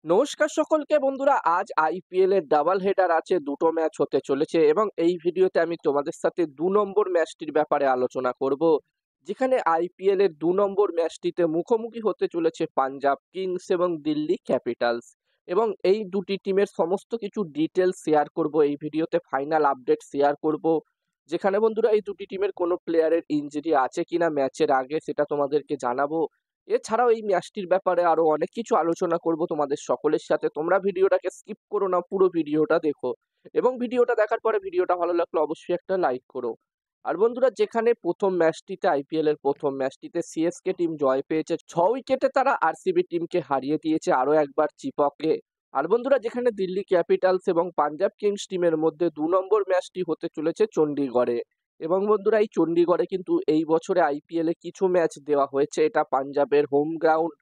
নমস্কার সকলকে বন্ধুরা, আজ আইপিএল এর ডাবল হেডার আছে, দুটো ম্যাচ হতে চলেছে এবং এই ভিডিওতে আমি তোমাদের সাথে ২ নম্বর ম্যাচটির ব্যাপারে আলোচনা করব। যেখানে আইপিএল এর ২ নম্বর ম্যাচটিতে মুখোমুখি হতে চলেছে পাঞ্জাব কিংস এবং দিল্লি ক্যাপিটালস। এবং এই দুটি টিমের সমস্ত কিছু ডিটেলস শেয়ার করব এই ভিডিওতে, ফাইনাল আপডেট শেয়ার করব। যেখানে বন্ধুরা এই দুটি টিমের কোনো প্লেয়ারের ইনজুরি আছে কিনা ম্যাচের আগে সেটা তোমাদেরকে জানাবো। এছাড়াও এই ম্যাচটির ব্যাপারে আরো অনেক কিছু আলোচনা করব তোমাদের সকলের সাথে। তোমরা ভিডিওটাকে স্কিপ করো না, পুরো ভিডিওটা দেখো। এবং ভিডিওটা দেখার পরে ভিডিওটা ভালো লাগলে অবশ্যই একটা লাইক করো। আর বন্ধুরা, যেখানে প্রথম ম্যাচটিতে আইপিএল এর প্রথম ম্যাচটিতে সিএসকে টিম জয় পেয়েছে, 6 উইকেটে তারা আরসিবি টিমকে হারিয়ে দিয়েছে আরো একবার চিপকে। আর বন্ধুরা, যেখানে দিল্লি ক্যাপিটালস এবং পাঞ্জাব কিংস টিমের মধ্যে ২ নম্বর ম্যাচটি হতে চলেছে চণ্ডীগড়ে। এবং বন্ধুরা, এই চণ্ডীগড়ে কিন্তু এই বছরে আইপিএল এ কিছু ম্যাচ দেওয়া হয়েছে, এটা পাঞ্জাবের হোম গ্রাউন্ড।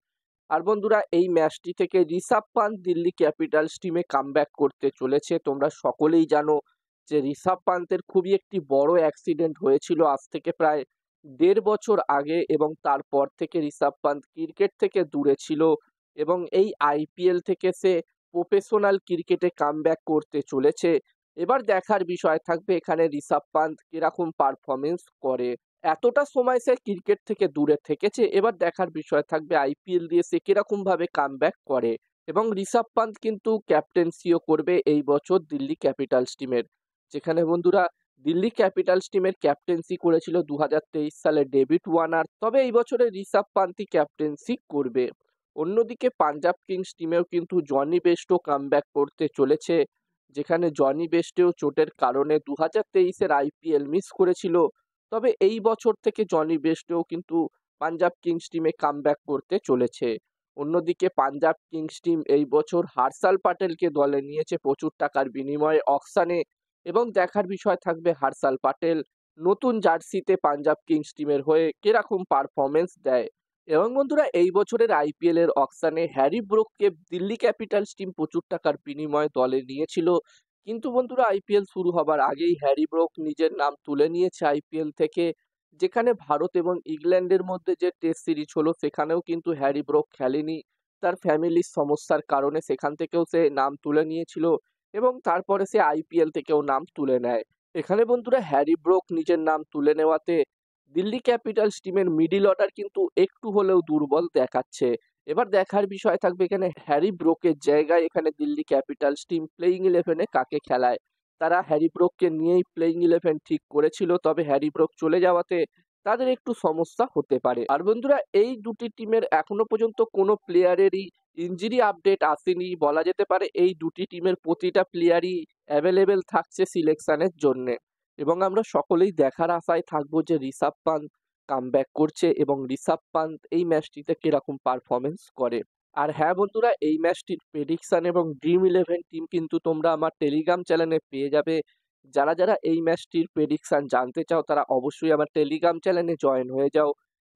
আর বন্ধুরা, এই ম্যাচটি থেকে ঋষভ পান্ত দিল্লি ক্যাপিটালস টিমে কামব্যাক করতে চলেছে। তোমরা সকলেই জানো যে ঋষভ পান্তের খুবই একটি বড় অ্যাক্সিডেন্ট হয়েছিল আজ থেকে প্রায় ১.৫ বছর আগে, এবং তারপর থেকে ঋষভ পান্ত ক্রিকেট থেকে দূরে ছিল। এবং এই আইপিএল থেকে সে প্রফেশনাল ক্রিকেটে কামব্যাক করতে চলেছে। এবার দেখার বিষয় থাকবে এখানে ঋষভ পান্ত কিরকম পারফরমেন্স করে। এতটা সময় সে ক্রিকেট থেকে দূরে থেকেছে, এবার দেখার বিষয় থাকবে আইপিএল দিয়ে সে কিরকম ভাবে কামব্যাক করে। এবং ঋষভ পান্ত কিন্তু ক্যাপ্টেন্সিও করবে এই বছর দিল্লি ক্যাপিটালস টিমের। যেখানে বন্ধুরা, দিল্লি ক্যাপিটালস টিমের ক্যাপ্টেন্সি করেছিল ২০২৩ সালে ডেভিড ওয়ার্নার, তবে এই বছরে ঋষভ পান্তই ক্যাপ্টেন্সি করবে। অন্যদিকে পাঞ্জাব কিংস টিমেও কিন্তু জনি বেস্টও কামব্যাক করতে চলেছে। যেখানে জনি বেস্টেও চোটের কারণে ২০২৩-এর আইপিএল মিস করেছিল, তবে এই বছর থেকে জনি বেস্টেও কিন্তু পাঞ্জাব কিংস টিমে কামব্যাক করতে চলেছে। অন্যদিকে পাঞ্জাব কিংস টিম এই বছর হার্ষাল প্যাটেলকে দলে নিয়েছে প্রচুর টাকার বিনিময়ে অকশনে। এবং দেখার বিষয় থাকবে হার্ষাল প্যাটেল নতুন জার্সিতে পাঞ্জাব কিংস টিমের হয়ে কিরকম পারফরমেন্স দেয়। এবং বন্ধুরা, এই বছরের আইপিএল এর অকশনে হ্যারি ব্রুককে দিল্লি ক্যাপিটালস টিম প্রচুর টাকার বিনিময়ে দলে নিয়েছিল। কিন্তু বন্ধুরা, আইপিএল শুরু হবার আগেই হ্যারি ব্রুক নিজের নাম তুলে নিয়েছে আইপিএল থেকে। যেখানে ভারত এবং ইংল্যান্ডের মধ্যে যে টেস্ট সিরিজ হলো সেখানেও কিন্তু হ্যারি ব্রুক খেলেনি, তার ফ্যামিলির সমস্যার কারণে সেখান থেকেও সে নাম তুলে নিয়েছিল। এবং তারপরে সে আইপিএল থেকেও নাম তুলে নেয়। এখানে বন্ধুরা, হ্যারি ব্রুক নিজের নাম তুলে নেওয়াতে দিল্লি ক্যাপিটালস টিমের মিডল অর্ডার কিন্তু একটু হলেও দুর্বল দেখাচ্ছে। এবার দেখার বিষয় থাকবে এখানে হ্যারি ব্রুকের জায়গায় এখানে দিল্লি ক্যাপিটালস টিম প্লেইং ইলেভেনে কাকে খেলায়। তারা হ্যারি ব্রুককে নিয়েই প্লেইং ইলেভেন ঠিক করেছিল, তবে হ্যারি ব্রুক চলে যাওয়াতে তাদের একটু সমস্যা হতে পারে। আর বন্ধুরা, এই দুটি টিমের এখনো পর্যন্ত কোনো প্লেয়ারেরই ইনজুরি আপডেট আসেনি। বলা যেতে পারে এই দুটি টিমের প্রতিটা প্লেয়ারই অ্যাভেলেবেল থাকছে সিলেকশনের জন্য। এবং আমরা সকলেই দেখার আশায় থাকবো যে ঋষভ পান্ত কামব্যাক করছে এবং ঋষভ পান্ত এই ম্যাচটিতে কিরকম পারফরমেন্স করে। আর হ্যাঁ বন্ধুরা, এই ম্যাচটির প্রেডিকশন এবং ড্রিম ইলেভেন টিম কিন্তু তোমরা আমার টেলিগ্রাম চ্যানেলে পেয়ে যাবে। যারা যারা এই ম্যাচটির প্রেডিকশন জানতে চাও তারা অবশ্যই আমার টেলিগ্রাম চ্যানেলে জয়েন হয়ে যাও।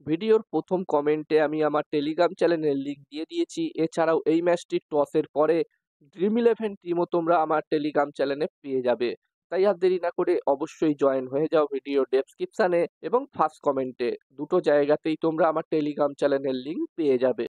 ভিডিওর প্রথম কমেন্টে আমি আমার টেলিগ্রাম চ্যানেলের লিঙ্ক দিয়ে দিয়েছি। এছাড়াও এই ম্যাচটির টসের পরে ড্রিম ইলেভেন টিমও তোমরা আমার টেলিগ্রাম চ্যানেলে পেয়ে যাবে। তাই আর দেরি না করে অবশ্যই জয়েন হয়ে যাও ভিডিও ডেসক্রিপশনে এবং ফার্স্ট কমেন্টে, দুটো জায়গাতেই তোমরা আমার টেলিগ্রাম চ্যানেলের লিঙ্ক পেয়ে যাবে।